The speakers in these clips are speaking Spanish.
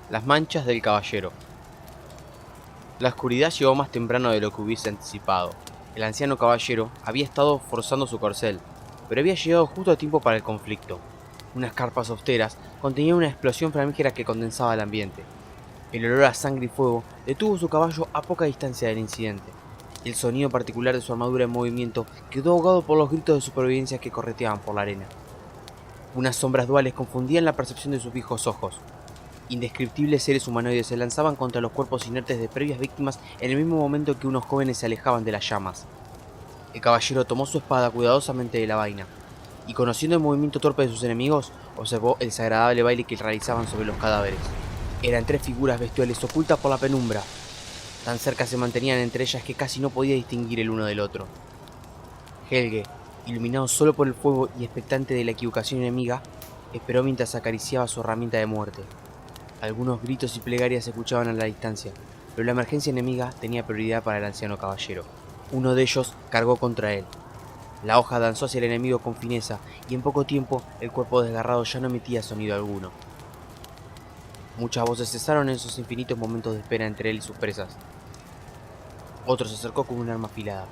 Las manchas del caballero. La oscuridad llegó más temprano de lo que hubiese anticipado. El anciano caballero había estado forzando su corcel, pero había llegado justo a tiempo para el conflicto. Unas carpas austeras contenían una explosión flamígera que condensaba el ambiente. El olor a sangre y fuego detuvo su caballo a poca distancia del incidente. El sonido particular de su armadura en movimiento quedó ahogado por los gritos de supervivencia que correteaban por la arena. Unas sombras duales confundían la percepción de sus fijos ojos. Indescriptibles seres humanoides se lanzaban contra los cuerpos inertes de previas víctimas en el mismo momento que unos jóvenes se alejaban de las llamas. El caballero tomó su espada cuidadosamente de la vaina, y conociendo el movimiento torpe de sus enemigos, observó el desagradable baile que realizaban sobre los cadáveres. Eran tres figuras bestiales ocultas por la penumbra. Tan cerca se mantenían entre ellas que casi no podía distinguir el uno del otro. Helge, iluminado solo por el fuego y expectante de la equivocación enemiga, esperó mientras acariciaba su herramienta de muerte. Algunos gritos y plegarias se escuchaban a la distancia, pero la emergencia enemiga tenía prioridad para el anciano caballero. Uno de ellos cargó contra él. La hoja danzó hacia el enemigo con fineza, y en poco tiempo el cuerpo desgarrado ya no emitía sonido alguno. Muchas voces cesaron en esos infinitos momentos de espera entre él y sus presas. Otro se acercó con un arma afilada.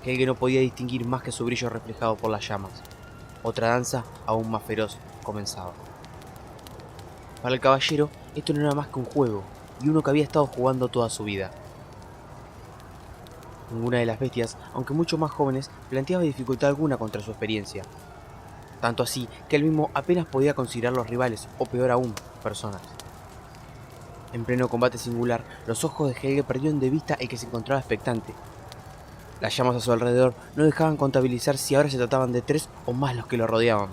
Helge no podía distinguir más que su brillo reflejado por las llamas. Otra danza, aún más feroz, comenzaba. Para el caballero, esto no era más que un juego, y uno que había estado jugando toda su vida. Ninguna de las bestias, aunque mucho más jóvenes, planteaba dificultad alguna contra su experiencia. Tanto así que él mismo apenas podía considerarlos rivales, o peor aún, personas. En pleno combate singular, los ojos de Helge perdieron de vista el que se encontraba expectante. Las llamas a su alrededor no dejaban contabilizar si ahora se trataban de 3 o más los que lo rodeaban.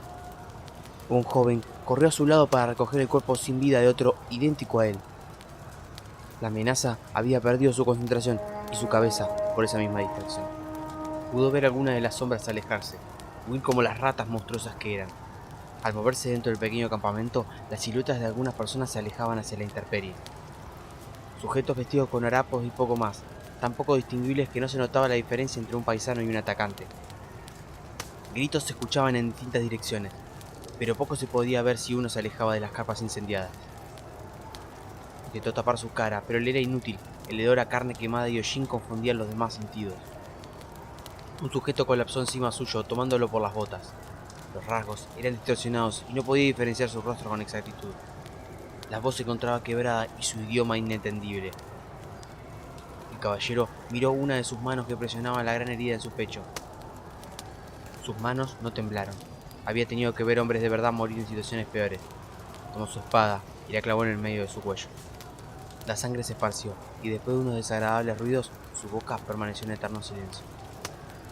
Un joven corrió a su lado para recoger el cuerpo sin vida de otro idéntico a él. La amenaza había perdido su concentración y su cabeza por esa misma distracción. Pudo ver algunas de las sombras alejarse, huir como las ratas monstruosas que eran. Al moverse dentro del pequeño campamento, las siluetas de algunas personas se alejaban hacia la intemperie. Sujetos vestidos con harapos y poco más, tan poco distinguibles que no se notaba la diferencia entre un paisano y un atacante. Gritos se escuchaban en distintas direcciones, pero poco se podía ver si uno se alejaba de las carpas incendiadas. Intentó tapar su cara, pero le era inútil. El hedor a carne quemada y hollín confundían los demás sentidos. Un sujeto colapsó encima suyo, tomándolo por las botas. Los rasgos eran distorsionados y no podía diferenciar su rostro con exactitud. La voz se encontraba quebrada y su idioma inentendible. El caballero miró una de sus manos que presionaba la gran herida en su pecho. Sus manos no temblaron. Había tenido que ver hombres de verdad morir en situaciones peores. Tomó su espada y la clavó en el medio de su cuello. La sangre se esparció, y después de unos desagradables ruidos, su boca permaneció en eterno silencio.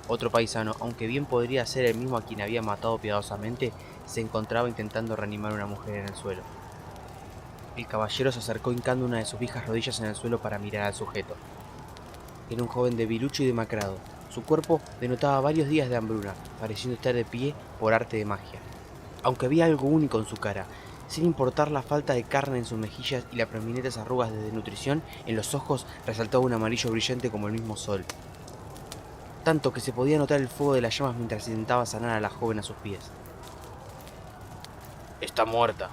Otro paisano, aunque bien podría ser el mismo a quien había matado piadosamente, se encontraba intentando reanimar a una mujer en el suelo. El caballero se acercó hincando una de sus viejas rodillas en el suelo para mirar al sujeto. Era un joven debilucho y demacrado. Su cuerpo denotaba varios días de hambruna, pareciendo estar de pie por arte de magia. Aunque había algo único en su cara, sin importar la falta de carne en sus mejillas y las prominentes arrugas de desnutrición, en los ojos resaltaba un amarillo brillante como el mismo sol. Tanto que se podía notar el fuego de las llamas mientras intentaba sanar a la joven a sus pies. «Está muerta»,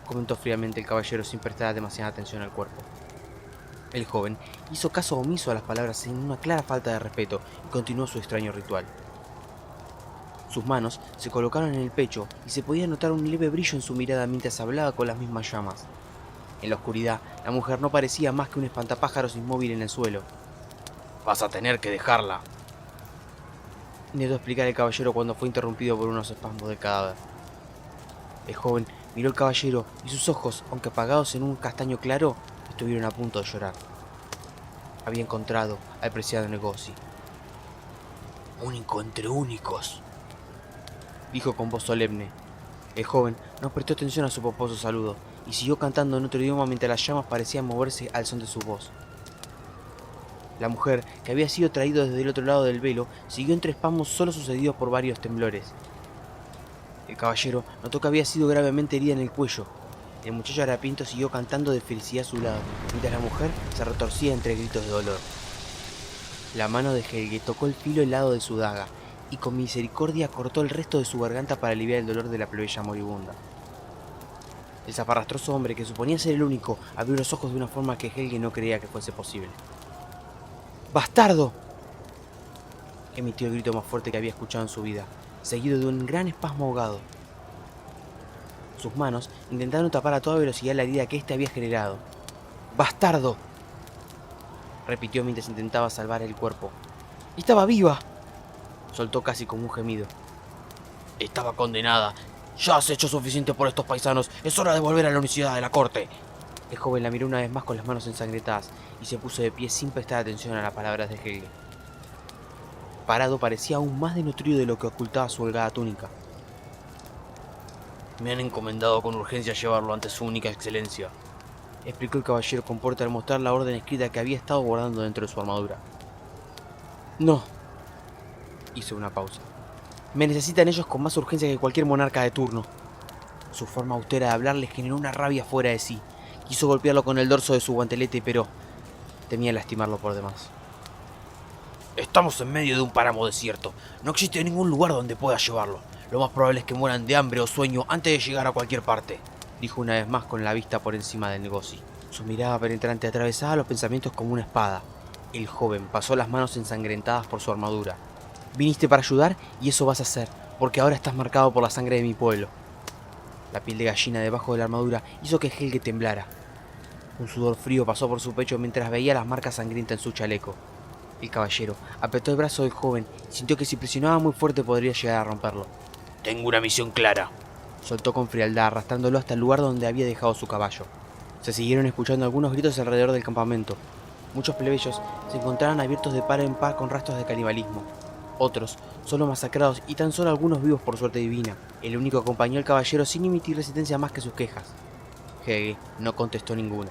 comentó fríamente el caballero sin prestar demasiada atención al cuerpo. El joven hizo caso omiso a las palabras sin una clara falta de respeto y continuó su extraño ritual. Sus manos se colocaron en el pecho y se podía notar un leve brillo en su mirada mientras hablaba con las mismas llamas. En la oscuridad, la mujer no parecía más que un espantapájaros inmóvil en el suelo. «Vas a tener que dejarla», intentó explicar el caballero cuando fue interrumpido por unos espasmos del cadáver. El joven miró al caballero y sus ojos, aunque apagados en un castaño claro, estuvieron a punto de llorar. Había encontrado al preciado Negoci. «Único entre únicos», dijo con voz solemne. El joven no prestó atención a su pomposo saludo y siguió cantando en otro idioma mientras las llamas parecían moverse al son de su voz. La mujer, que había sido traída desde el otro lado del velo, siguió entre espasmos solo sucedidos por varios temblores. El caballero notó que había sido gravemente herida en el cuello. El muchacho harapiento siguió cantando de felicidad a su lado, mientras la mujer se retorcía entre gritos de dolor. La mano de Helge tocó el filo helado de su daga, y con misericordia cortó el resto de su garganta para aliviar el dolor de la plebeya moribunda. El zaparrastroso hombre, que suponía ser el único, abrió los ojos de una forma que Helge no creía que fuese posible. ¡Bastardo!, emitió el grito más fuerte que había escuchado en su vida, seguido de un gran espasmo ahogado. Sus manos intentaron tapar a toda velocidad la herida que éste había generado. ¡Bastardo!, repitió mientras intentaba salvar el cuerpo. ¡Estaba viva!, soltó casi como un gemido. Estaba condenada. Ya has hecho suficiente por estos paisanos. Es hora de volver a la universidad de la corte. El joven la miró una vez más con las manos ensangrentadas y se puso de pie sin prestar atención a las palabras de Helge. Parado parecía aún más desnutrido de lo que ocultaba su holgada túnica. Me han encomendado con urgencia llevarlo ante su única excelencia, explicó el caballero con porte al mostrar la orden escrita que había estado guardando dentro de su armadura. No, hizo una pausa. Me necesitan ellos con más urgencia que cualquier monarca de turno. Su forma austera de hablar le generó una rabia fuera de sí. Quiso golpearlo con el dorso de su guantelete, pero temía lastimarlo por demás. Estamos en medio de un páramo desierto. No existe ningún lugar donde pueda llevarlo. Lo más probable es que mueran de hambre o sueño antes de llegar a cualquier parte, dijo una vez más con la vista por encima del negocio. Su mirada penetrante atravesaba los pensamientos como una espada. El joven pasó las manos ensangrentadas por su armadura. Viniste para ayudar y eso vas a hacer, porque ahora estás marcado por la sangre de mi pueblo. La piel de gallina debajo de la armadura hizo que Helge temblara. Un sudor frío pasó por su pecho mientras veía las marcas sangrientas en su chaleco. El caballero apretó el brazo del joven y sintió que si presionaba muy fuerte podría llegar a romperlo. Tengo una misión clara, soltó con frialdad, arrastrándolo hasta el lugar donde había dejado su caballo. Se siguieron escuchando algunos gritos alrededor del campamento. Muchos plebeyos se encontraban abiertos de par en par con rastros de canibalismo. Otros solo masacrados y tan solo algunos vivos por suerte divina. El único acompañó al caballero sin emitir resistencia más que sus quejas. Helge no contestó ninguna.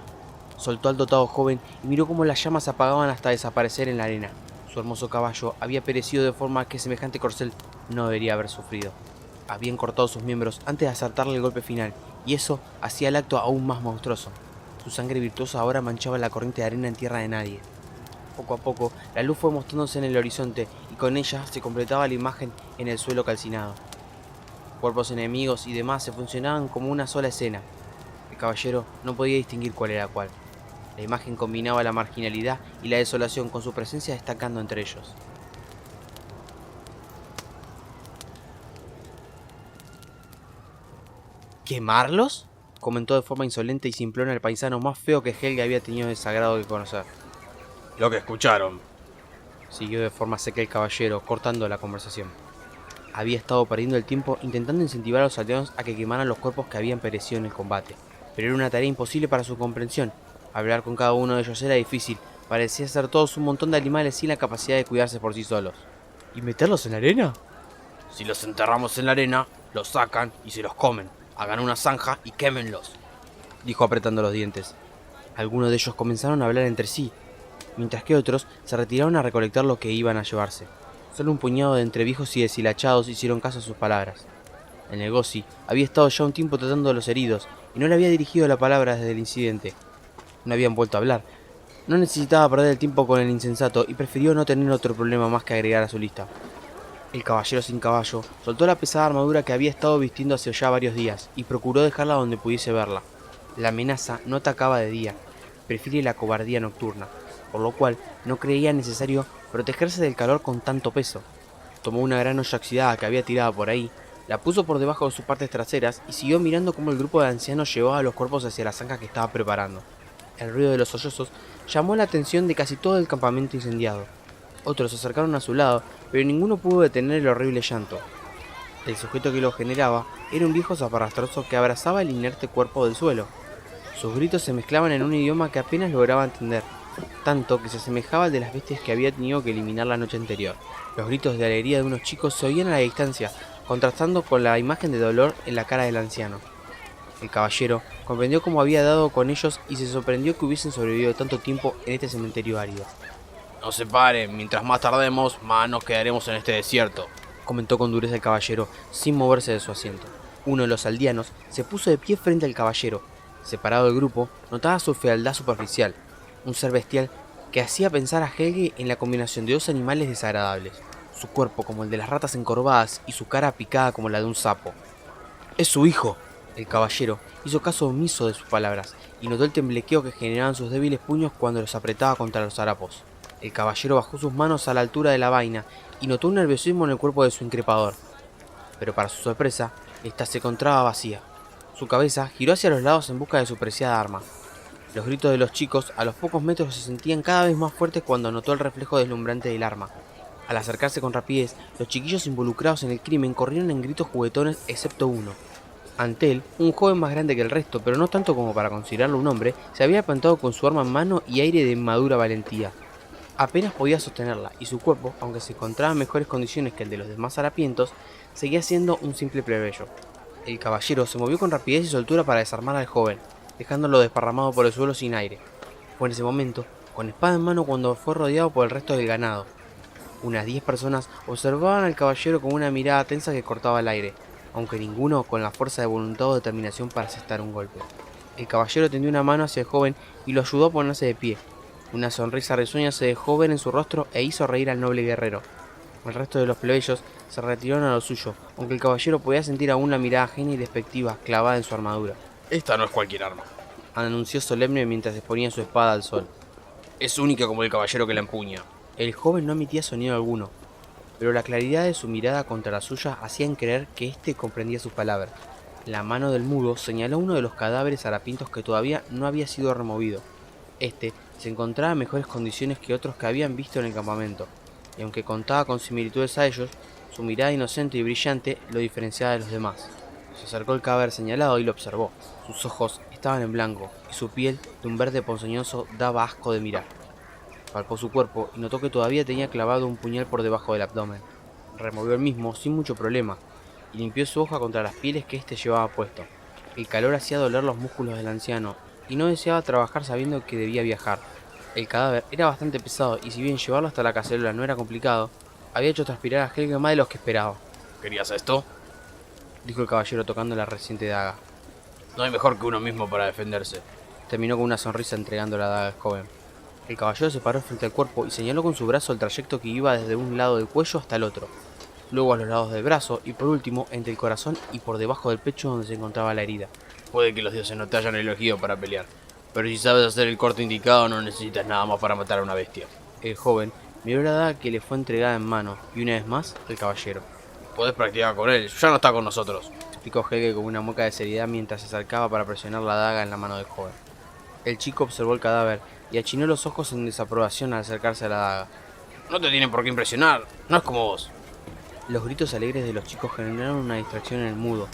Soltó al dotado joven y miró cómo las llamas se apagaban hasta desaparecer en la arena. Su hermoso caballo había perecido de forma que semejante corcel no debería haber sufrido. Habían cortado sus miembros antes de acertarle el golpe final, y eso hacía el acto aún más monstruoso. Su sangre virtuosa ahora manchaba la corriente de arena en tierra de nadie. Poco a poco, la luz fue mostrándose en el horizonte, y con ella se completaba la imagen en el suelo calcinado. Cuerpos enemigos y demás se funcionaban como una sola escena. El caballero no podía distinguir cuál era cuál. La imagen combinaba la marginalidad y la desolación, con su presencia destacando entre ellos. ¿Quemarlos?, comentó de forma insolente y simplona el paisano más feo que Helge había tenido el desagrado de conocer. Lo que escucharon, siguió de forma seca el caballero, cortando la conversación. Había estado perdiendo el tiempo intentando incentivar a los aldeanos a que quemaran los cuerpos que habían perecido en el combate, pero era una tarea imposible para su comprensión. Hablar con cada uno de ellos era difícil, parecía ser todos un montón de animales sin la capacidad de cuidarse por sí solos. ¿Y meterlos en la arena? Si los enterramos en la arena, los sacan y se los comen. Hagan una zanja y quémenlos, dijo apretando los dientes. Algunos de ellos comenzaron a hablar entre sí, mientras que otros se retiraron a recolectar lo que iban a llevarse. Solo un puñado de entreviejos y deshilachados hicieron caso a sus palabras. El negocio había estado ya un tiempo tratando a los heridos y no le había dirigido la palabra desde el incidente. No habían vuelto a hablar. No necesitaba perder el tiempo con el insensato y prefirió no tener otro problema más que agregar a su lista. El caballero sin caballo soltó la pesada armadura que había estado vistiendo hace ya varios días y procuró dejarla donde pudiese verla. La amenaza no atacaba de día, prefiere la cobardía nocturna, por lo cual no creía necesario protegerse del calor con tanto peso. Tomó una gran olla oxidada que había tirado por ahí, la puso por debajo de sus partes traseras y siguió mirando cómo el grupo de ancianos llevaba los cuerpos hacia la zanja que estaba preparando. El ruido de los sollozos llamó la atención de casi todo el campamento incendiado. Otros se acercaron a su lado, pero ninguno pudo detener el horrible llanto. El sujeto que lo generaba era un viejo zaparrastroso que abrazaba el inerte cuerpo del suelo. Sus gritos se mezclaban en un idioma que apenas lograba entender, tanto que se asemejaba al de las bestias que había tenido que eliminar la noche anterior. Los gritos de alegría de unos chicos se oían a la distancia, contrastando con la imagen de dolor en la cara del anciano. El caballero comprendió cómo había dado con ellos y se sorprendió que hubiesen sobrevivido tanto tiempo en este cementerio árido. No se paren, mientras más tardemos, más nos quedaremos en este desierto, comentó con dureza el caballero, sin moverse de su asiento. Uno de los aldeanos se puso de pie frente al caballero. Separado del grupo, notaba su fealdad superficial, un ser bestial que hacía pensar a Helge en la combinación de dos animales desagradables, su cuerpo como el de las ratas encorvadas y su cara picada como la de un sapo. ¡Es su hijo!, El caballero hizo caso omiso de sus palabras y notó el temblequeo que generaban sus débiles puños cuando los apretaba contra los harapos. El caballero bajó sus manos a la altura de la vaina y notó un nerviosismo en el cuerpo de su increpador. Pero para su sorpresa, ésta se encontraba vacía. Su cabeza giró hacia los lados en busca de su preciada arma. Los gritos de los chicos a los pocos metros se sentían cada vez más fuertes cuando notó el reflejo deslumbrante del arma. Al acercarse con rapidez, los chiquillos involucrados en el crimen corrieron en gritos juguetones excepto uno. Ante él, un joven más grande que el resto, pero no tanto como para considerarlo un hombre, se había plantado con su arma en mano y aire de madura valentía. Apenas podía sostenerla, y su cuerpo, aunque se encontraba en mejores condiciones que el de los demás harapientos, seguía siendo un simple plebeyo. El caballero se movió con rapidez y soltura para desarmar al joven, dejándolo desparramado por el suelo sin aire. Fue en ese momento, con espada en mano, cuando fue rodeado por el resto del ganado. Unas 10 personas observaban al caballero con una mirada tensa que cortaba el aire, aunque ninguno con la fuerza de voluntad o determinación para asestar un golpe. El caballero tendió una mano hacia el joven y lo ayudó a ponerse de pie. Una sonrisa risueña se dejó ver en su rostro e hizo reír al noble guerrero. El resto de los plebeyos se retiraron a lo suyo, aunque el caballero podía sentir aún la mirada ajena y despectiva clavada en su armadura. Esta no es cualquier arma. Anunció solemne mientras exponía su espada al sol. Es única como el caballero que la empuña. El joven no emitía sonido alguno, pero la claridad de su mirada contra la suya hacían creer que éste comprendía sus palabras. La mano del mudo señaló uno de los cadáveres harapientos que todavía no había sido removido. Este se encontraba en mejores condiciones que otros que habían visto en el campamento, y aunque contaba con similitudes a ellos, su mirada inocente y brillante lo diferenciaba de los demás. Se acercó al cadáver señalado y lo observó. Sus ojos estaban en blanco, y su piel, de un verde ponzoñoso, daba asco de mirar. Palpó su cuerpo y notó que todavía tenía clavado un puñal por debajo del abdomen. Removió el mismo sin mucho problema, y limpió su hoja contra las pieles que éste llevaba puesto. El calor hacía doler los músculos del anciano, y no deseaba trabajar sabiendo que debía viajar. El cadáver era bastante pesado, y si bien llevarlo hasta la cacerola no era complicado, había hecho transpirar a Helge más de los que esperaba. ¿Querías esto? Dijo el caballero tocando la reciente daga. No hay mejor que uno mismo para defenderse. Terminó con una sonrisa entregando la daga al joven. El caballero se paró frente al cuerpo y señaló con su brazo el trayecto que iba desde un lado del cuello hasta el otro, luego a los lados del brazo y por último entre el corazón y por debajo del pecho donde se encontraba la herida. Puede que los dioses no te hayan elegido para pelear, pero si sabes hacer el corte indicado no necesitas nada más para matar a una bestia. El joven miró la daga que le fue entregada en mano y una vez más el caballero. Podés practicar con él, ya no está con nosotros, explicó Helge con una mueca de seriedad mientras se acercaba para presionar la daga en la mano del joven. El chico observó el cadáver y achinó los ojos en desaprobación al acercarse a la daga. No te tienen por qué impresionar, no es como vos. Los gritos alegres de los chicos generaron una distracción en el mudo,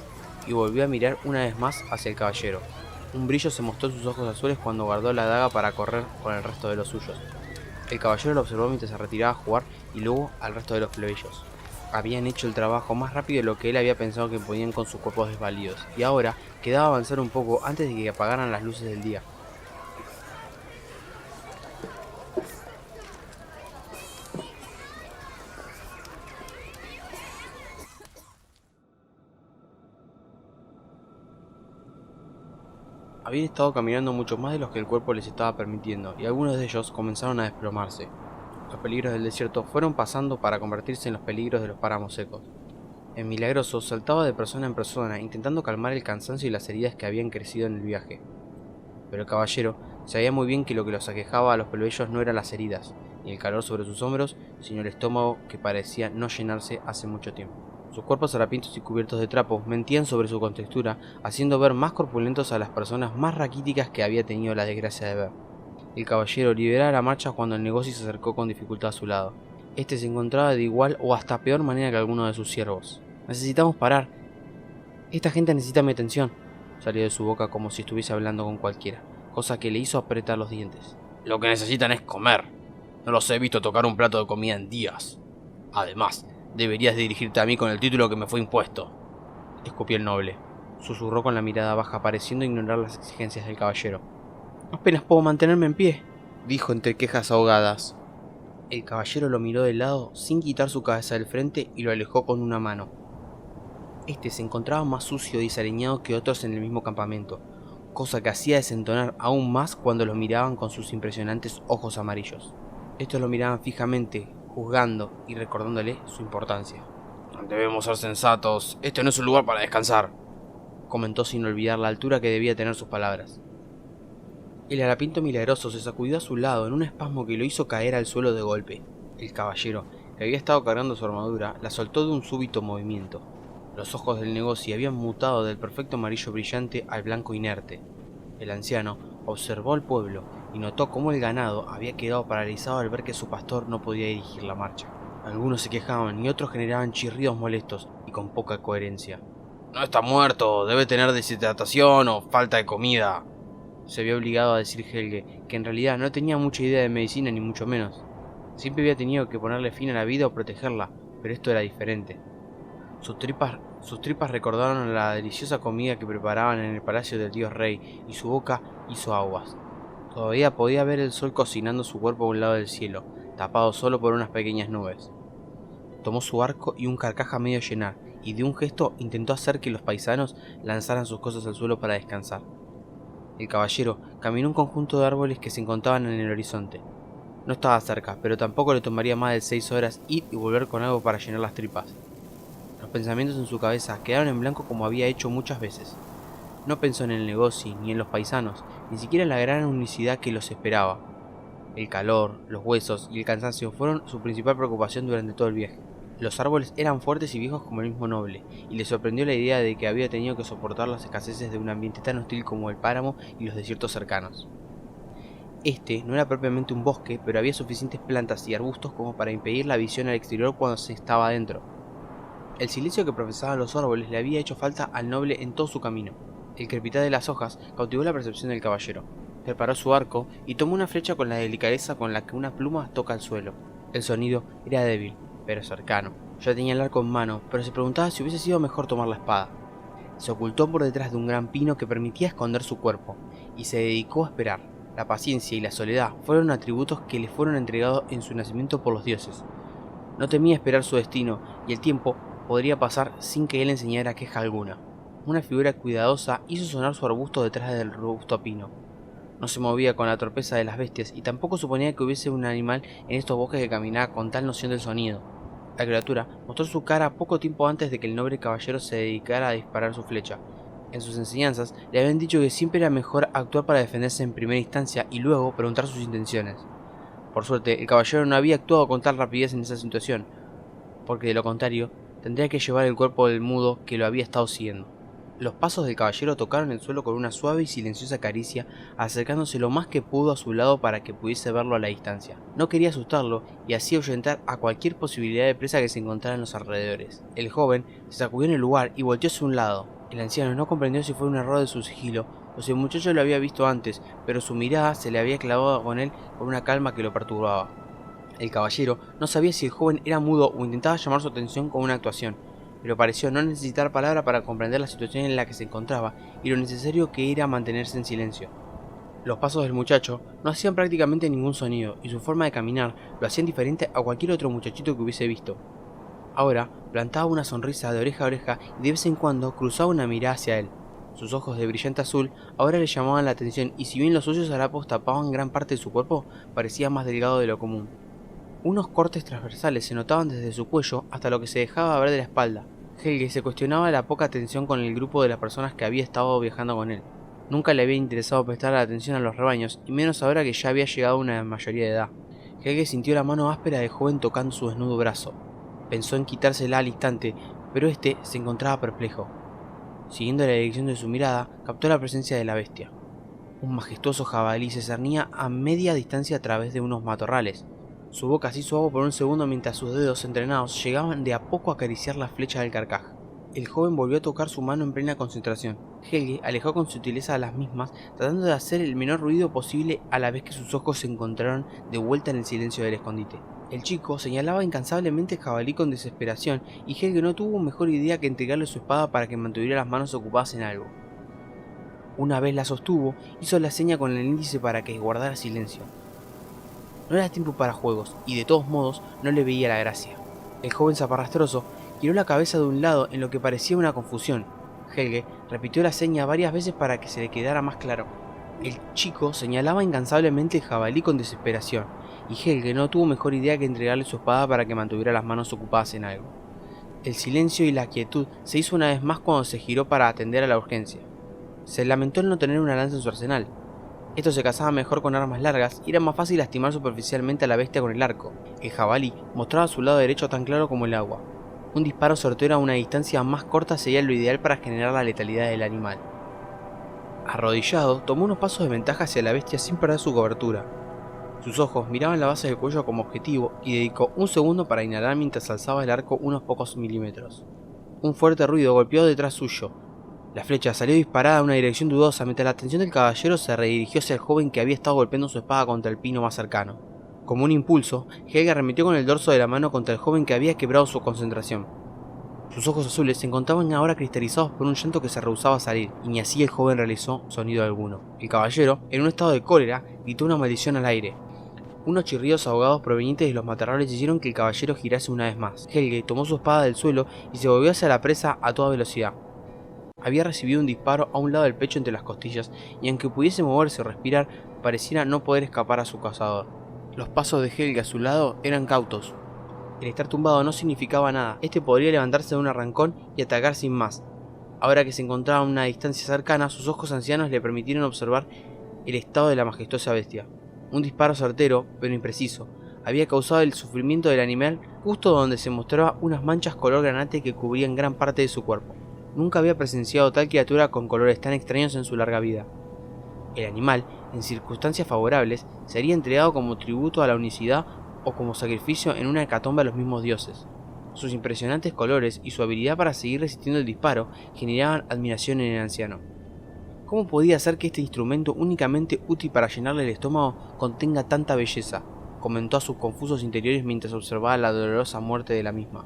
y volvió a mirar una vez más hacia el caballero. Un brillo se mostró en sus ojos azules cuando guardó la daga para correr con el resto de los suyos. El caballero lo observó mientras se retiraba a jugar y luego al resto de los plebeyos. Habían hecho el trabajo más rápido de lo que él había pensado que podían con sus cuerpos desvalidos, y ahora quedaba avanzar un poco antes de que apagaran las luces del día. Habían estado caminando mucho más de los que el cuerpo les estaba permitiendo, y algunos de ellos comenzaron a desplomarse. Los peligros del desierto fueron pasando para convertirse en los peligros de los páramos secos. El milagroso saltaba de persona en persona, intentando calmar el cansancio y las heridas que habían crecido en el viaje. Pero el caballero sabía muy bien que lo que los aquejaba a los plebeyos no eran las heridas, ni el calor sobre sus hombros, sino el estómago que parecía no llenarse hace mucho tiempo. Sus cuerpos harapientos y cubiertos de trapos mentían sobre su contextura, haciendo ver más corpulentos a las personas más raquíticas que había tenido la desgracia de ver. El caballero liberaba la marcha cuando el negocio se acercó con dificultad a su lado. Este se encontraba de igual o hasta peor manera que alguno de sus siervos. «Necesitamos parar. Esta gente necesita mi atención», salió de su boca como si estuviese hablando con cualquiera, cosa que le hizo apretar los dientes. Lo que necesitan es comer. No los he visto tocar un plato de comida en días. Además, deberías dirigirte a mí con el título que me fue impuesto. Escupió el noble. Susurró con la mirada baja, pareciendo ignorar las exigencias del caballero. «Apenas puedo mantenerme en pie», dijo entre quejas ahogadas. El caballero lo miró de lado sin quitar su cabeza del frente y lo alejó con una mano. Este se encontraba más sucio y desaliñado que otros en el mismo campamento, cosa que hacía desentonar aún más cuando lo miraban con sus impresionantes ojos amarillos. Estos lo miraban fijamente, juzgando y recordándole su importancia. Debemos ser sensatos, este no es un lugar para descansar. comentó sin olvidar la altura que debía tener sus palabras. El harapiento milagroso se sacudió a su lado en un espasmo que lo hizo caer al suelo de golpe. El caballero, que había estado cargando su armadura, la soltó de un súbito movimiento. Los ojos del negocio habían mutado del perfecto amarillo brillante al blanco inerte. El anciano observó al pueblo y notó cómo el ganado había quedado paralizado al ver que su pastor no podía dirigir la marcha. Algunos se quejaban y otros generaban chirridos molestos y con poca coherencia. No está muerto, debe tener deshidratación o falta de comida. Se vio obligado a decir Helge, que en realidad no tenía mucha idea de medicina ni mucho menos. Siempre había tenido que ponerle fin a la vida o protegerla, pero esto era diferente. Sus tripas recordaron la deliciosa comida que preparaban en el palacio del dios rey y su boca hizo aguas. Todavía podía ver el sol cocinando su cuerpo a un lado del cielo, tapado solo por unas pequeñas nubes. Tomó su arco y un carcaj a medio llenar, y de un gesto intentó hacer que los paisanos lanzaran sus cosas al suelo para descansar. El caballero caminó un conjunto de árboles que se encontraban en el horizonte. No estaba cerca, pero tampoco le tomaría más de 6 horas ir y volver con algo para llenar las tripas. Los pensamientos en su cabeza quedaron en blanco como había hecho muchas veces. No pensó en el negocio, ni en los paisanos, ni siquiera en la gran unicidad que los esperaba. El calor, los huesos y el cansancio fueron su principal preocupación durante todo el viaje. Los árboles eran fuertes y viejos como el mismo noble, y le sorprendió la idea de que había tenido que soportar las escaseces de un ambiente tan hostil como el páramo y los desiertos cercanos. Este no era propiamente un bosque, pero había suficientes plantas y arbustos como para impedir la visión al exterior cuando se estaba adentro. El silencio que profesaban los árboles le había hecho falta al noble en todo su camino. El crepitar de las hojas cautivó la percepción del caballero. Preparó su arco y tomó una flecha con la delicadeza con la que una pluma toca el suelo. El sonido era débil, pero cercano. Ya tenía el arco en mano, pero se preguntaba si hubiese sido mejor tomar la espada. Se ocultó por detrás de un gran pino que permitía esconder su cuerpo, y se dedicó a esperar. La paciencia y la soledad fueron atributos que le fueron entregados en su nacimiento por los dioses. No temía esperar su destino, y el tiempo podría pasar sin que él enseñara queja alguna. Una figura cuidadosa hizo sonar su arbusto detrás del robusto pino. No se movía con la torpeza de las bestias, y tampoco suponía que hubiese un animal en estos bosques que caminaba con tal noción del sonido. La criatura mostró su cara poco tiempo antes de que el noble caballero se dedicara a disparar su flecha. En sus enseñanzas le habían dicho que siempre era mejor actuar para defenderse en primera instancia y luego preguntar sus intenciones. Por suerte, el caballero no había actuado con tal rapidez en esa situación, porque de lo contrario, tendría que llevar el cuerpo del mudo que lo había estado siguiendo. Los pasos del caballero tocaron el suelo con una suave y silenciosa caricia, acercándose lo más que pudo a su lado para que pudiese verlo a la distancia. No quería asustarlo y así ahuyentar a cualquier posibilidad de presa que se encontrara en los alrededores. El joven se sacudió en el lugar y volteó hacia un lado. El anciano no comprendió si fue un error de su sigilo o si el muchacho lo había visto antes, pero su mirada se le había clavado con él con una calma que lo perturbaba. El caballero no sabía si el joven era mudo o intentaba llamar su atención con una actuación, pero pareció no necesitar palabra para comprender la situación en la que se encontraba y lo necesario que era mantenerse en silencio. Los pasos del muchacho no hacían prácticamente ningún sonido y su forma de caminar lo hacían diferente a cualquier otro muchachito que hubiese visto. Ahora plantaba una sonrisa de oreja a oreja y de vez en cuando cruzaba una mirada hacia él. Sus ojos de brillante azul ahora le llamaban la atención y si bien los suyos harapos tapaban gran parte de su cuerpo, parecía más delgado de lo común. Unos cortes transversales se notaban desde su cuello hasta lo que se dejaba ver de la espalda. Helge se cuestionaba la poca atención con el grupo de las personas que había estado viajando con él. Nunca le había interesado prestar atención a los rebaños, y menos ahora que ya había llegado a una mayoría de edad. Helge sintió la mano áspera del joven tocando su desnudo brazo. Pensó en quitársela al instante, pero este se encontraba perplejo. Siguiendo la dirección de su mirada, captó la presencia de la bestia. Un majestuoso jabalí se cernía a media distancia a través de unos matorrales. Su boca se hizo agua por un segundo mientras sus dedos entrenados llegaban de a poco a acariciar la flecha del carcaj. El joven volvió a tocar su mano en plena concentración. Helge alejó con sutileza a las mismas, tratando de hacer el menor ruido posible a la vez que sus ojos se encontraron de vuelta en el silencio del escondite. El chico señalaba incansablemente el jabalí con desesperación y Helge no tuvo mejor idea que entregarle su espada para que mantuviera las manos ocupadas en algo. Una vez la sostuvo, hizo la seña con el índice para que guardara silencio. No era tiempo para juegos, y de todos modos no le veía la gracia. El joven zaparrastroso giró la cabeza de un lado en lo que parecía una confusión. Helge repitió la seña varias veces para que se le quedara más claro. El chico señalaba incansablemente el jabalí con desesperación, y Helge no tuvo mejor idea que entregarle su espada para que mantuviera las manos ocupadas en algo. El silencio y la quietud se hizo una vez más cuando se giró para atender a la urgencia. Se lamentó el no tener una lanza en su arsenal. Esto se cazaba mejor con armas largas y era más fácil lastimar superficialmente a la bestia con el arco. El jabalí mostraba su lado derecho tan claro como el agua. Un disparo certero a una distancia más corta sería lo ideal para generar la letalidad del animal. Arrodillado, tomó unos pasos de ventaja hacia la bestia sin perder su cobertura. Sus ojos miraban la base del cuello como objetivo y dedicó un segundo para inhalar mientras alzaba el arco unos pocos milímetros. Un fuerte ruido golpeó detrás suyo. La flecha salió disparada en una dirección dudosa mientras la atención del caballero se redirigió hacia el joven que había estado golpeando su espada contra el pino más cercano. Como un impulso, Helge arremetió con el dorso de la mano contra el joven que había quebrado su concentración. Sus ojos azules se encontraban ahora cristalizados por un llanto que se rehusaba a salir, y ni así el joven realizó sonido alguno. El caballero, en un estado de cólera, gritó una maldición al aire. Unos chirridos ahogados provenientes de los matorrales hicieron que el caballero girase una vez más. Helge tomó su espada del suelo y se volvió hacia la presa a toda velocidad. Había recibido un disparo a un lado del pecho entre las costillas, y aunque pudiese moverse o respirar, pareciera no poder escapar a su cazador. Los pasos de Helge a su lado eran cautos. El estar tumbado no significaba nada. Este podría levantarse de un arrancón y atacar sin más. Ahora que se encontraba a una distancia cercana, sus ojos ancianos le permitieron observar el estado de la majestuosa bestia. Un disparo certero, pero impreciso, había causado el sufrimiento del animal justo donde se mostraba unas manchas color granate que cubrían gran parte de su cuerpo. Nunca había presenciado tal criatura con colores tan extraños en su larga vida. El animal, en circunstancias favorables, sería entregado como tributo a la unicidad o como sacrificio en una hecatombe a los mismos dioses. Sus impresionantes colores y su habilidad para seguir resistiendo el disparo generaban admiración en el anciano. ¿Cómo podía ser que este instrumento únicamente útil para llenarle el estómago contenga tanta belleza?, comentó a sus confusos interiores mientras observaba la dolorosa muerte de la misma.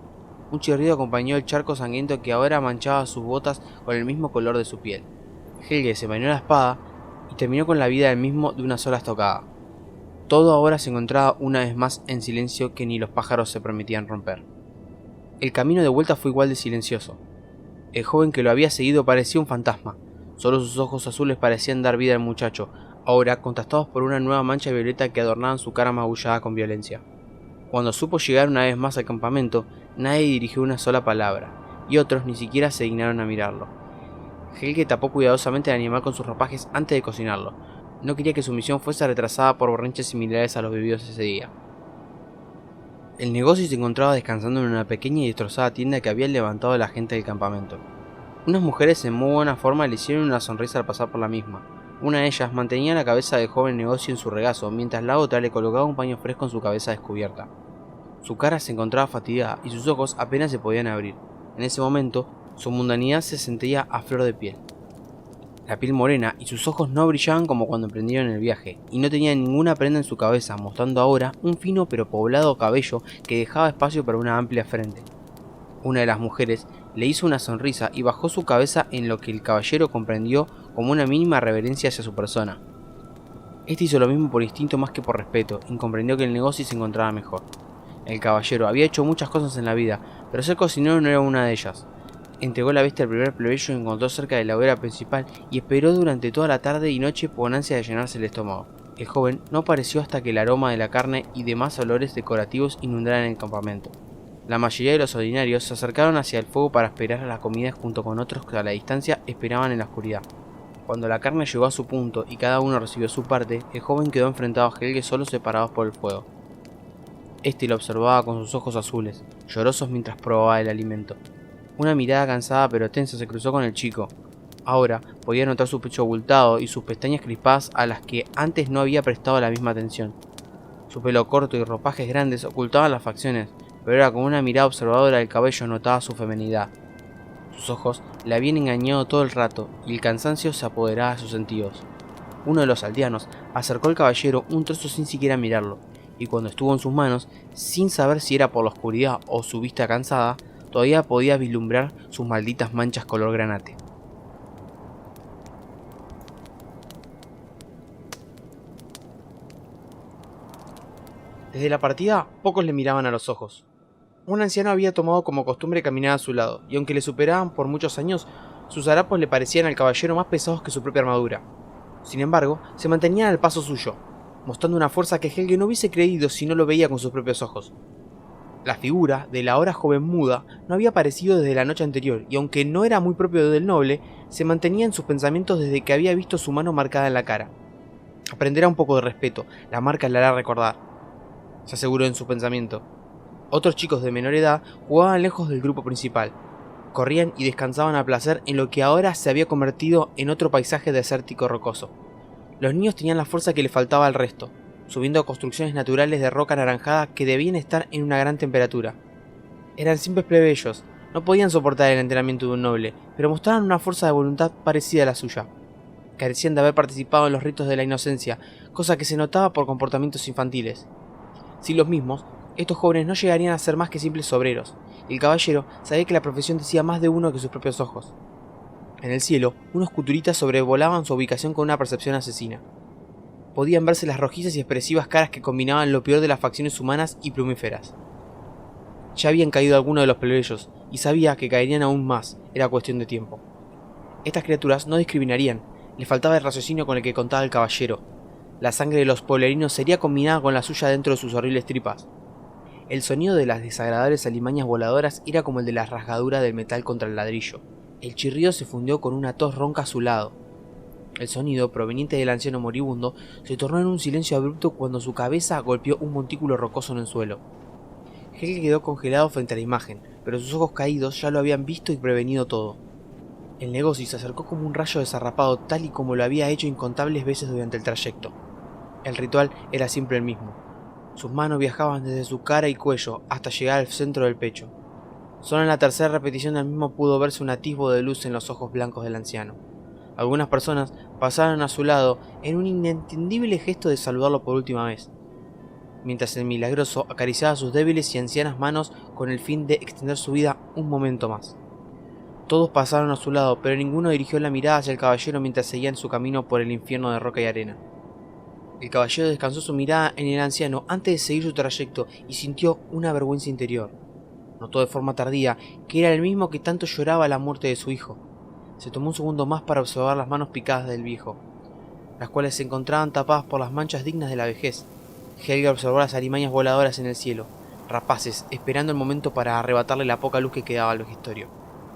Un chirrido acompañó el charco sangriento que ahora manchaba sus botas con el mismo color de su piel. Helge se vainó la espada y terminó con la vida del mismo de una sola estocada. Todo ahora se encontraba una vez más en silencio que ni los pájaros se permitían romper. El camino de vuelta fue igual de silencioso. El joven que lo había seguido parecía un fantasma. Solo sus ojos azules parecían dar vida al muchacho, ahora contrastados por una nueva mancha violeta que adornaban su cara magullada con violencia. Cuando supo llegar una vez más al campamento, nadie dirigió una sola palabra, y otros ni siquiera se dignaron a mirarlo. Helge tapó cuidadosamente el animal con sus ropajes antes de cocinarlo. No quería que su misión fuese retrasada por berrinches similares a los vividos ese día. El negocio se encontraba descansando en una pequeña y destrozada tienda que había levantado la gente del campamento. Unas mujeres en muy buena forma le hicieron una sonrisa al pasar por la misma. Una de ellas mantenía la cabeza del joven negocio en su regazo, mientras la otra le colocaba un paño fresco en su cabeza descubierta. Su cara se encontraba fatigada y sus ojos apenas se podían abrir. En ese momento, su mundanidad se sentía a flor de piel. La piel morena y sus ojos no brillaban como cuando emprendieron el viaje, y no tenía ninguna prenda en su cabeza, mostrando ahora un fino pero poblado cabello que dejaba espacio para una amplia frente. Una de las mujeres le hizo una sonrisa y bajó su cabeza en lo que el caballero comprendió como una mínima reverencia hacia su persona. Este hizo lo mismo por instinto más que por respeto, y comprendió que el negocio se encontraba mejor. El caballero había hecho muchas cosas en la vida, pero ser cocinero no era una de ellas. Entregó la bestia al primer plebeyo que encontró cerca de la hoguera principal y esperó durante toda la tarde y noche con ansia de llenarse el estómago. El joven no apareció hasta que el aroma de la carne y demás olores decorativos inundaran el campamento. La mayoría de los ordinarios se acercaron hacia el fuego para esperar a la comida junto con otros que a la distancia esperaban en la oscuridad. Cuando la carne llegó a su punto y cada uno recibió su parte, el joven quedó enfrentado a Helge solo separados por el fuego. Este lo observaba con sus ojos azules, llorosos mientras probaba el alimento. Una mirada cansada pero tensa se cruzó con el chico. Ahora podía notar su pecho abultado y sus pestañas crispadas a las que antes no había prestado la misma atención. Su pelo corto y ropajes grandes ocultaban las facciones, pero ahora con una mirada observadora del cabello notaba su feminidad. Sus ojos le habían engañado todo el rato y el cansancio se apoderaba de sus sentidos. Uno de los aldeanos acercó al caballero un trozo sin siquiera mirarlo, y cuando estuvo en sus manos, sin saber si era por la oscuridad o su vista cansada, todavía podía vislumbrar sus malditas manchas color granate. Desde la partida, pocos le miraban a los ojos. Un anciano había tomado como costumbre caminar a su lado, y aunque le superaban por muchos años, sus harapos le parecían al caballero más pesados que su propia armadura. Sin embargo, se mantenían al paso suyo, mostrando una fuerza que Helge no hubiese creído si no lo veía con sus propios ojos. La figura de la ahora joven muda no había aparecido desde la noche anterior, y aunque no era muy propio del noble, se mantenía en sus pensamientos desde que había visto su mano marcada en la cara. Aprenderá un poco de respeto, la marca le hará recordar, se aseguró en su pensamiento. Otros chicos de menor edad jugaban lejos del grupo principal. Corrían y descansaban a placer en lo que ahora se había convertido en otro paisaje desértico rocoso. Los niños tenían la fuerza que le faltaba al resto, subiendo a construcciones naturales de roca anaranjada que debían estar en una gran temperatura. Eran simples plebeyos, no podían soportar el entrenamiento de un noble, pero mostraban una fuerza de voluntad parecida a la suya. Carecían de haber participado en los ritos de la inocencia, cosa que se notaba por comportamientos infantiles. Sin los mismos, estos jóvenes no llegarían a ser más que simples obreros, y el caballero sabía que la profesión decía más de uno que sus propios ojos. En el cielo, unos cuturitas sobrevolaban su ubicación con una percepción asesina. Podían verse las rojizas y expresivas caras que combinaban lo peor de las facciones humanas y plumíferas. Ya habían caído algunos de los plebeyos, y sabía que caerían aún más, era cuestión de tiempo. Estas criaturas no discriminarían, les faltaba el raciocinio con el que contaba el caballero. La sangre de los pueblerinos sería combinada con la suya dentro de sus horribles tripas. El sonido de las desagradables alimañas voladoras era como el de la rasgadura del metal contra el ladrillo. El chirrido se fundió con una tos ronca a su lado. El sonido, proveniente del anciano moribundo, se tornó en un silencio abrupto cuando su cabeza golpeó un montículo rocoso en el suelo. Helge quedó congelado frente a la imagen, pero sus ojos caídos ya lo habían visto y prevenido todo. El negocio se acercó como un rayo desarrapado, tal y como lo había hecho incontables veces durante el trayecto. El ritual era siempre el mismo. Sus manos viajaban desde su cara y cuello hasta llegar al centro del pecho. Solo en la tercera repetición del mismo pudo verse un atisbo de luz en los ojos blancos del anciano. Algunas personas pasaron a su lado en un inentendible gesto de saludarlo por última vez, mientras el milagroso acariciaba sus débiles y ancianas manos con el fin de extender su vida un momento más. Todos pasaron a su lado, pero ninguno dirigió la mirada hacia el caballero mientras seguía en su camino por el infierno de roca y arena. El caballero descansó su mirada en el anciano antes de seguir su trayecto y sintió una vergüenza interior. Notó de forma tardía que era el mismo que tanto lloraba la muerte de su hijo. Se tomó un segundo más para observar las manos picadas del viejo, las cuales se encontraban tapadas por las manchas dignas de la vejez. Helge observó las alimañas voladoras en el cielo, rapaces, esperando el momento para arrebatarle la poca luz que quedaba al vejestorio.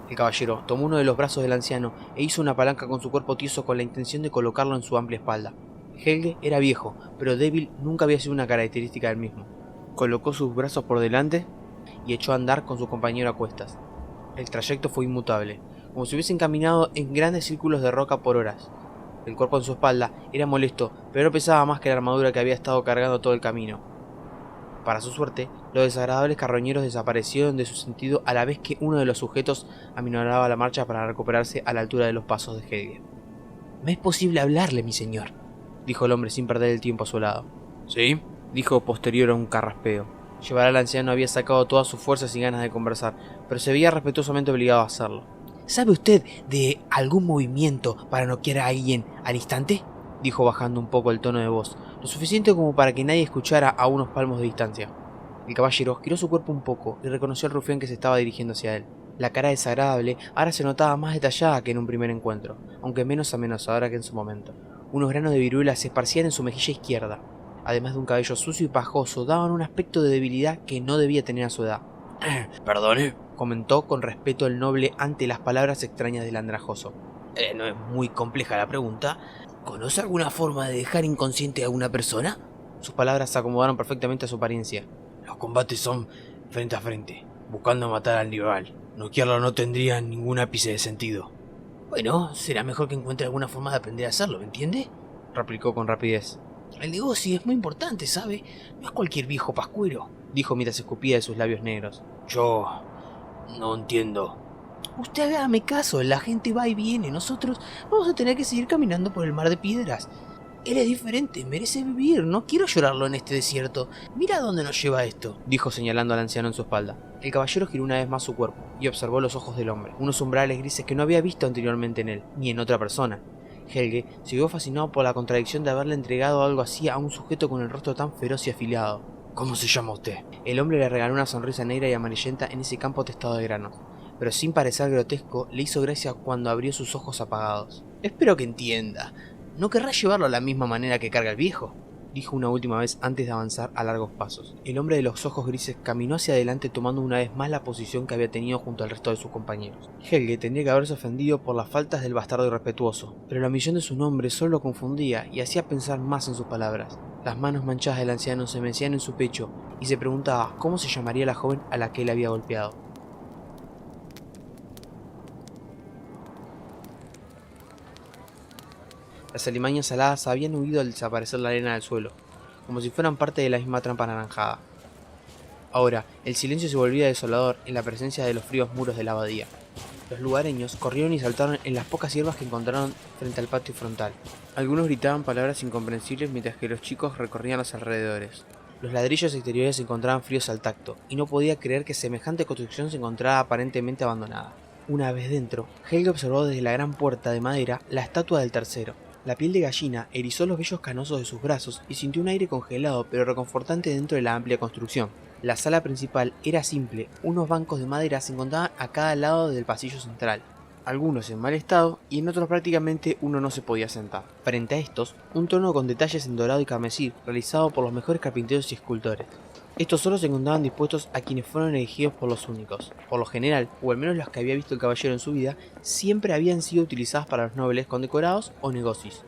El caballero tomó uno de los brazos del anciano e hizo una palanca con su cuerpo tieso con la intención de colocarlo en su amplia espalda. Helge era viejo, pero débil nunca había sido una característica del mismo. Colocó sus brazos por delante y echó a andar con su compañero a cuestas. El trayecto fue inmutable, como si hubiesen caminado en grandes círculos de roca por horas. El cuerpo en su espalda era molesto, pero no pesaba más que la armadura que había estado cargando todo el camino. Para su suerte, los desagradables carroñeros desaparecieron de su sentido a la vez que uno de los sujetos aminoraba la marcha para recuperarse a la altura de los pasos de Helge. «¿Me es posible hablarle, mi señor?», dijo el hombre sin perder el tiempo a su lado. ¿Sí?, dijo posterior a un carraspeo. Llevar al anciano había sacado todas sus fuerzas y ganas de conversar, pero se veía respetuosamente obligado a hacerlo. «¿Sabe usted de algún movimiento para noquear a alguien al instante?», dijo bajando un poco el tono de voz, lo suficiente como para que nadie escuchara a unos palmos de distancia. El caballero giró su cuerpo un poco y reconoció al rufián que se estaba dirigiendo hacia él. La cara desagradable ahora se notaba más detallada que en un primer encuentro, aunque menos amenazadora que en su momento. Unos granos de viruela se esparcían en su mejilla izquierda. Además de un cabello sucio y pajoso, daban un aspecto de debilidad que no debía tener a su edad. «Perdone», comentó con respeto el noble ante las palabras extrañas del andrajoso. No es muy compleja la pregunta. ¿Conoce alguna forma de dejar inconsciente a una persona? Sus palabras se acomodaron perfectamente a su apariencia. Los combates son frente a frente, buscando matar al rival. Noquearlo no tendría ningún ápice de sentido. Bueno, será mejor que encuentre alguna forma de aprender a hacerlo, ¿me entiende?, replicó con rapidez. El negocio es muy importante, ¿sabe? No es cualquier viejo pascuero, dijo mientras escupía de sus labios negros. Yo no entiendo. Usted hágame caso, la gente va y viene, nosotros vamos a tener que seguir caminando por el mar de piedras. Él es diferente, merece vivir, no quiero llorarlo en este desierto. Mira a dónde nos lleva esto, dijo señalando al anciano en su espalda. El caballero giró una vez más su cuerpo y observó los ojos del hombre, unos umbrales grises que no había visto anteriormente en él, ni en otra persona. Helge siguió fascinado por la contradicción de haberle entregado algo así a un sujeto con el rostro tan feroz y afilado. ¿Cómo se llama usted? El hombre le regaló una sonrisa negra y amarillenta en ese campo testado de granos, pero sin parecer grotesco, le hizo gracia cuando abrió sus ojos apagados. Espero que entienda. ¿No querrá llevarlo a la misma manera que carga el viejo?, dijo una última vez antes de avanzar a largos pasos. El hombre de los ojos grises caminó hacia adelante tomando una vez más la posición que había tenido junto al resto de sus compañeros. Helge tendría que haberse ofendido por las faltas del bastardo irrespetuoso, pero la omisión de su nombre solo lo confundía y hacía pensar más en sus palabras. Las manos manchadas del anciano se mecían en su pecho y se preguntaba cómo se llamaría la joven a la que él había golpeado. Las alimañas saladas habían huido al desaparecer la arena del suelo, como si fueran parte de la misma trampa anaranjada. Ahora, el silencio se volvía desolador en la presencia de los fríos muros de la abadía. Los lugareños corrieron y saltaron en las pocas hierbas que encontraron frente al patio frontal. Algunos gritaban palabras incomprensibles mientras que los chicos recorrían los alrededores. Los ladrillos exteriores se encontraban fríos al tacto, y no podía creer que semejante construcción se encontraba aparentemente abandonada. Una vez dentro, Helge observó desde la gran puerta de madera la estatua del tercero. La piel de gallina erizó los vellos canosos de sus brazos y sintió un aire congelado pero reconfortante dentro de la amplia construcción. La sala principal era simple, unos bancos de madera se encontraban a cada lado del pasillo central, algunos en mal estado y en otros prácticamente uno no se podía sentar. Frente a estos, un trono con detalles en dorado y carmesí realizado por los mejores carpinteros y escultores. Estos solo se encontraban dispuestos a quienes fueron elegidos por los únicos. Por lo general, o al menos los que había visto el caballero en su vida, siempre habían sido utilizadas para los nobles condecorados o negocios.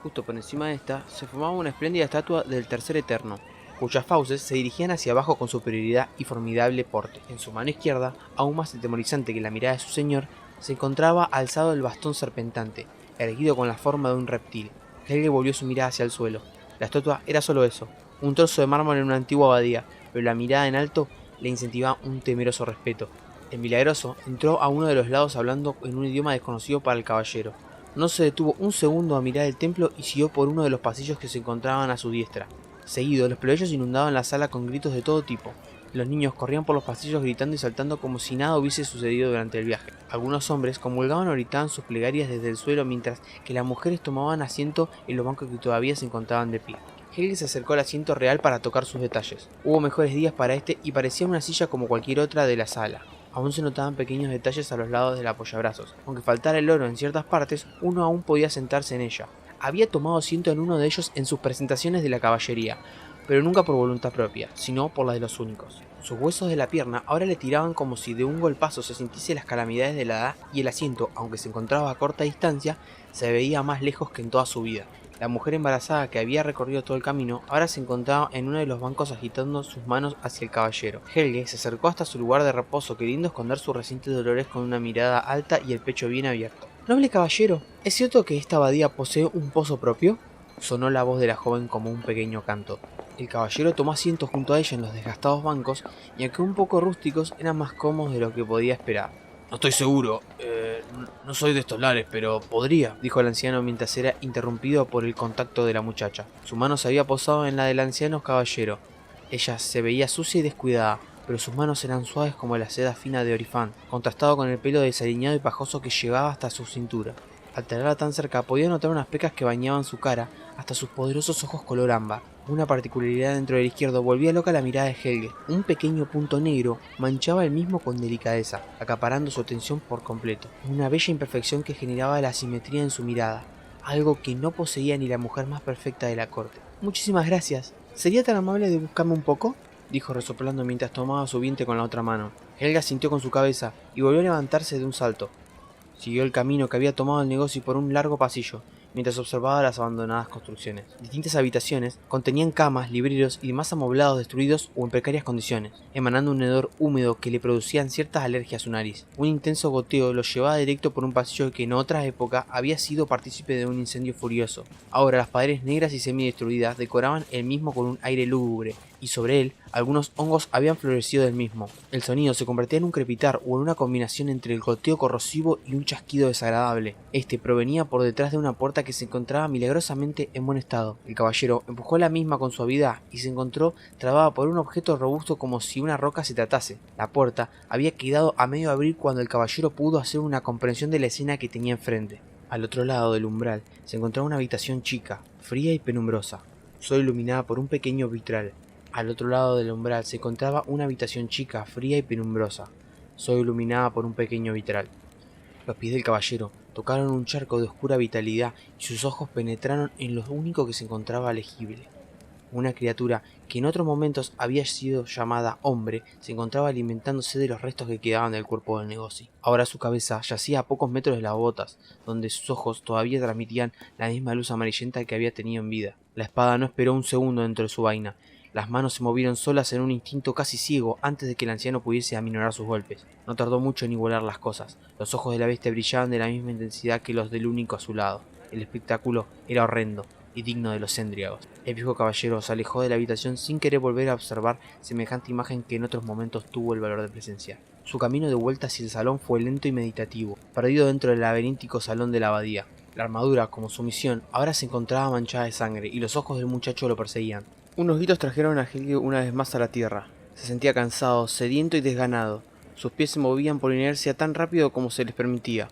Justo por encima de esta se formaba una espléndida estatua del Tercer Eterno, cuyas fauces se dirigían hacia abajo con superioridad y formidable porte. En su mano izquierda, aún más atemorizante que la mirada de su señor, se encontraba alzado el bastón serpentante, erguido con la forma de un reptil. Helge volvió su mirada hacia el suelo. La estatua era solo eso, un trozo de mármol en una antigua abadía, pero la mirada en alto le incentivaba un temeroso respeto. El milagroso entró a uno de los lados hablando en un idioma desconocido para el caballero. No se detuvo un segundo a mirar el templo y siguió por uno de los pasillos que se encontraban a su diestra. Seguido, los plebeyos inundaban la sala con gritos de todo tipo. Los niños corrían por los pasillos gritando y saltando como si nada hubiese sucedido durante el viaje. Algunos hombres comulgaban o gritaban sus plegarias desde el suelo mientras que las mujeres tomaban asiento en los bancos que todavía se encontraban de pie. Helge se acercó al asiento real para tocar sus detalles. Hubo mejores días para este y parecía una silla como cualquier otra de la sala. Aún se notaban pequeños detalles a los lados del apoyabrazos. Aunque faltara el oro en ciertas partes, uno aún podía sentarse en ella. Había tomado asiento en uno de ellos en sus presentaciones de la caballería, pero nunca por voluntad propia, sino por la de los únicos. Sus huesos de la pierna ahora le tiraban como si de un golpazo se sintiese las calamidades de la edad y el asiento, aunque se encontraba a corta distancia, se veía más lejos que en toda su vida. La mujer embarazada que había recorrido todo el camino ahora se encontraba en uno de los bancos agitando sus manos hacia el caballero. Helge se acercó hasta su lugar de reposo queriendo esconder sus recientes dolores con una mirada alta y el pecho bien abierto. «Noble caballero, ¿es cierto que esta abadía posee un pozo propio?», sonó la voz de la joven como un pequeño canto. El caballero tomó asiento junto a ella en los desgastados bancos y aunque un poco rústicos eran más cómodos de lo que podía esperar. No estoy seguro, no soy de estos lares, pero podría, dijo el anciano mientras era interrumpido por el contacto de la muchacha. Su mano se había posado en la del anciano caballero. Ella se veía sucia y descuidada, pero sus manos eran suaves como la seda fina de Orifán, contrastado con el pelo desaliñado y pajoso que llegaba hasta su cintura. Al tenerla tan cerca podía notar unas pecas que bañaban su cara hasta sus poderosos ojos color ámbar. Una particularidad dentro del izquierdo volvía loca la mirada de Helge. Un pequeño punto negro manchaba el mismo con delicadeza, acaparando su atención por completo. Una bella imperfección que generaba la simetría en su mirada, algo que no poseía ni la mujer más perfecta de la corte. «Muchísimas gracias. ¿Sería tan amable de buscarme un poco?», dijo resoplando mientras tomaba su vientre con la otra mano. Helge asintió con su cabeza y volvió a levantarse de un salto. Siguió el camino que había tomado el negocio por un largo pasillo, mientras observaba las abandonadas construcciones. Distintas habitaciones contenían camas, libreros y demás amoblados destruidos o en precarias condiciones, emanando un hedor húmedo que le producían ciertas alergias a su nariz. Un intenso goteo lo llevaba directo por un pasillo que en otra época había sido partícipe de un incendio furioso. Ahora las paredes negras y semidestruidas decoraban el mismo con un aire lúgubre, y sobre él algunos hongos habían florecido del mismo. El sonido se convertía en un crepitar o en una combinación entre el goteo corrosivo y un chasquido desagradable. Este provenía por detrás de una puerta que se encontraba milagrosamente en buen estado. El caballero empujó la misma con suavidad y se encontró trabada por un objeto robusto como si una roca se tratase. La puerta había quedado a medio abrir cuando el caballero pudo hacer una comprensión de la escena que tenía enfrente. Al otro lado del umbral se encontraba una habitación chica, fría y penumbrosa, solo iluminada por un pequeño vitral. Al otro lado del umbral se encontraba una habitación chica, fría y penumbrosa, solo iluminada por un pequeño vitral. Los pies del caballero tocaron un charco de oscura vitalidad y sus ojos penetraron en lo único que se encontraba legible. Una criatura que en otros momentos había sido llamada hombre se encontraba alimentándose de los restos que quedaban del cuerpo del Negoci. Ahora su cabeza yacía a pocos metros de las botas, donde sus ojos todavía transmitían la misma luz amarillenta que había tenido en vida. La espada no esperó un segundo dentro de su vaina. Las manos se movieron solas en un instinto casi ciego antes de que el anciano pudiese aminorar sus golpes. No tardó mucho en igualar las cosas. Los ojos de la bestia brillaban de la misma intensidad que los del único a su lado. El espectáculo era horrendo y digno de los Cendriagos. El viejo caballero se alejó de la habitación sin querer volver a observar semejante imagen que en otros momentos tuvo el valor de presenciar. Su camino de vuelta hacia el salón fue lento y meditativo, perdido dentro del laberíntico salón de la abadía. La armadura, como su misión, ahora se encontraba manchada de sangre y los ojos del muchacho lo perseguían. Unos gritos trajeron a Helge una vez más a la tierra. Se sentía cansado, sediento y desganado. Sus pies se movían por inercia tan rápido como se les permitía.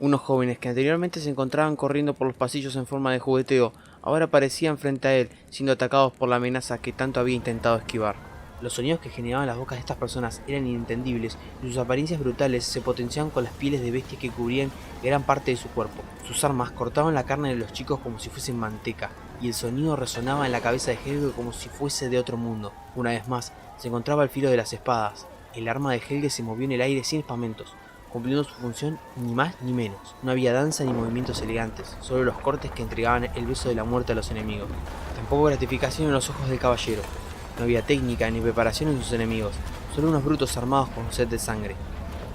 Unos jóvenes que anteriormente se encontraban corriendo por los pasillos en forma de jugueteo, ahora aparecían frente a él, siendo atacados por la amenaza que tanto había intentado esquivar. Los sonidos que generaban las bocas de estas personas eran inentendibles y sus apariencias brutales se potenciaban con las pieles de bestias que cubrían gran parte de su cuerpo. Sus armas cortaban la carne de los chicos como si fuesen manteca, y el sonido resonaba en la cabeza de Helge como si fuese de otro mundo. Una vez más, se encontraba al filo de las espadas. El arma de Helge se movió en el aire sin espamentos, cumpliendo su función ni más ni menos. No había danza ni movimientos elegantes, solo los cortes que entregaban el beso de la muerte a los enemigos. Tampoco gratificación en los ojos del caballero. No había técnica ni preparación en sus enemigos, solo unos brutos armados con sed de sangre.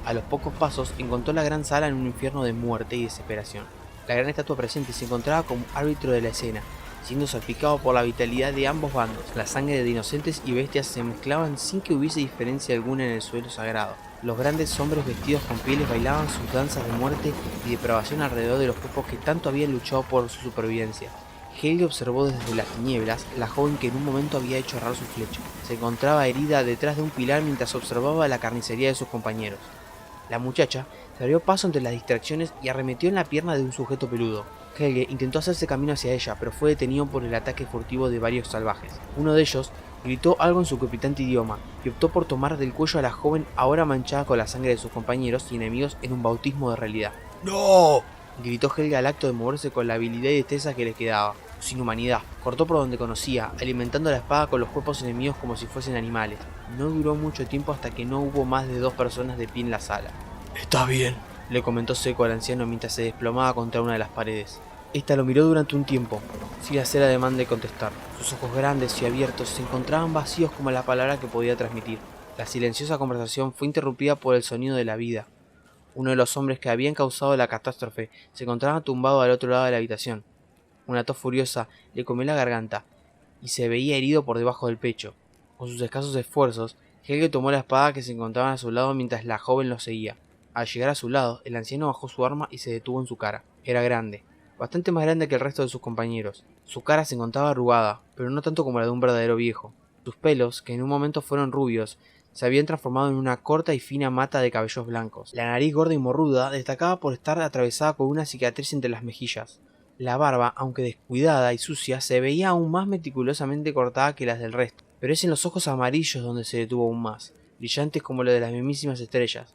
A los pocos pasos encontró la gran sala en un infierno de muerte y desesperación. La gran estatua presente se encontraba como árbitro de la escena, siendo salpicado por la vitalidad de ambos bandos. La sangre de inocentes y bestias se mezclaban sin que hubiese diferencia alguna en el suelo sagrado. Los grandes hombres vestidos con pieles bailaban sus danzas de muerte y depravación alrededor de los cuerpos que tanto habían luchado por su supervivencia. Helge observó desde las tinieblas la joven que en un momento había hecho errar su flecha. Se encontraba herida detrás de un pilar mientras observaba la carnicería de sus compañeros. La muchacha se abrió paso entre las distracciones y arremetió en la pierna de un sujeto peludo. Helge intentó hacerse camino hacia ella, pero fue detenido por el ataque furtivo de varios salvajes. Uno de ellos gritó algo en su crepitante idioma y optó por tomar del cuello a la joven ahora manchada con la sangre de sus compañeros y enemigos en un bautismo de realidad. ¡No! Gritó Helge al acto de moverse con la habilidad y destreza que le quedaba. Sin humanidad, cortó por donde conocía, alimentando la espada con los cuerpos enemigos como si fuesen animales. No duró mucho tiempo hasta que no hubo más de 2 personas de pie en la sala. «Está bien», le comentó seco al anciano mientras se desplomaba contra una de las paredes. Esta lo miró durante un tiempo, sin hacer ademán de contestar. Sus ojos grandes y abiertos se encontraban vacíos como la palabra que podía transmitir. La silenciosa conversación fue interrumpida por el sonido de la vida. Uno de los hombres que habían causado la catástrofe se encontraba tumbado al otro lado de la habitación. Una tos furiosa le comió la garganta y se veía herido por debajo del pecho. Con sus escasos esfuerzos, Helge tomó la espada que se encontraba a su lado mientras la joven lo seguía. Al llegar a su lado, el anciano bajó su arma y se detuvo en su cara. Era grande, bastante más grande que el resto de sus compañeros. Su cara se encontraba arrugada, pero no tanto como la de un verdadero viejo. Sus pelos, que en un momento fueron rubios, se habían transformado en una corta y fina mata de cabellos blancos. La nariz gorda y morruda destacaba por estar atravesada con una cicatriz entre las mejillas. La barba, aunque descuidada y sucia, se veía aún más meticulosamente cortada que las del resto, pero es en los ojos amarillos donde se detuvo aún más, brillantes como los de las mismísimas estrellas.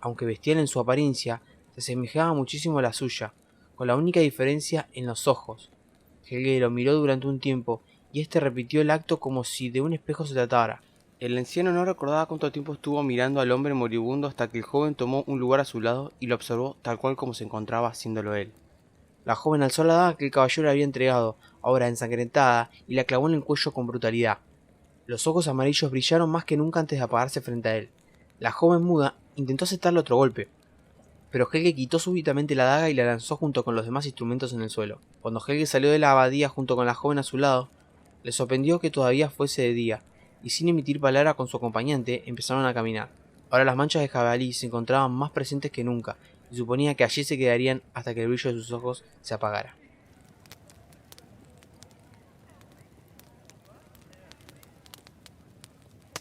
Aunque bestial en su apariencia, se asemejaba muchísimo a la suya, con la única diferencia en los ojos. Helge lo miró durante un tiempo, y repitió el acto como si de un espejo se tratara. El anciano no recordaba cuánto tiempo estuvo mirando al hombre moribundo hasta que el joven tomó un lugar a su lado y lo observó tal cual como se encontraba haciéndolo él. La joven alzó la daga que el caballero le había entregado, ahora ensangrentada, y la clavó en el cuello con brutalidad. Los ojos amarillos brillaron más que nunca antes de apagarse frente a él. La joven muda intentó aceptarle otro golpe, pero Helge quitó súbitamente la daga y la lanzó junto con los demás instrumentos en el suelo. Cuando Helge salió de la abadía junto con la joven a su lado, le sorprendió que todavía fuese de día, y sin emitir palabra con su acompañante empezaron a caminar. Ahora las manchas de jabalí se encontraban más presentes que nunca, y suponía que allí se quedarían hasta que el brillo de sus ojos se apagara.